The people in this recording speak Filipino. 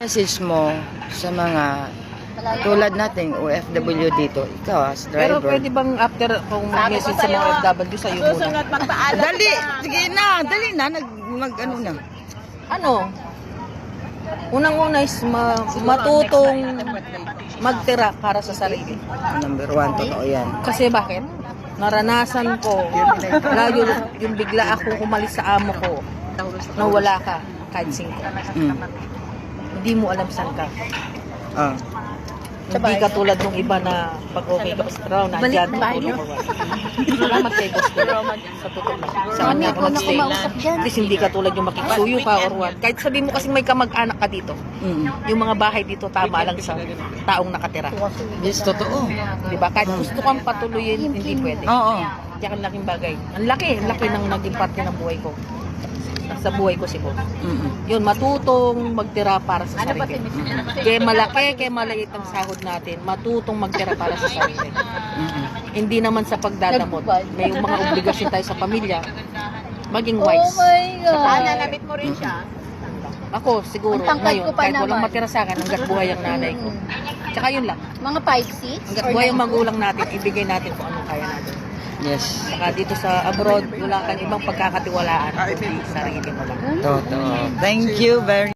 Message mo sa mga tulad nating OFW dito, ikaw as Pero driver. pwede bang after kung message sa mga OFW sa'yo muna? Susunod magpaalam. Dali, sige na, dali na, mag ano na. Ano? Unang-una is matutong magtira para sa sarili. Number one, totoo yan. Kasi bakit? Naranasan ko, lalo yung bigla akong umalis sa amo ko, na wala ka, kahit 5. Mm. Hindi mo alam saan ka. Ah. Hindi ka tulad ng iba na pag okay ka sa trabaho, nandyan, tutulong ka. Salamat kay Boss Bill. Sa totoo lang. Sa kanya ako nag-stay. At least hindi ka tulad yung makikisuyo ka or what. Kahit sabihin mo kasing may kamag-anak ka dito. Mm. Yung mga bahay dito tama lang sa taong nakatira. Yes, totoo. Diba? Kahit gusto kang patuloyin, hindi pwede. Oo. Kaya ang laking bagay. Ang laki ng naging parte ng buhay ko. Sa buhay ko si Boss. Mm. Yun, matutong magtira para sa sarili. Kaya malaki, kaya maliit ang sahod natin, matutong magtira para sa sarili. Mm. Hindi naman sa pagdadamot. May mga obligasyon tayo sa pamilya. Maging wise. Nanamit mo rin siya. Ako, siguro, ngayon, kahit walang matira sa akin, hanggat buhay ang nanay ko. Tsaka yun lang. Mga 5-6? Hanggat buhay ang magulang natin, ibigay natin kung anong kaya natin. Yes. Saka dito sa abroad, wala kang ibang pagkakatiwalaan. Sarili mo lang. Totoo. Thank you very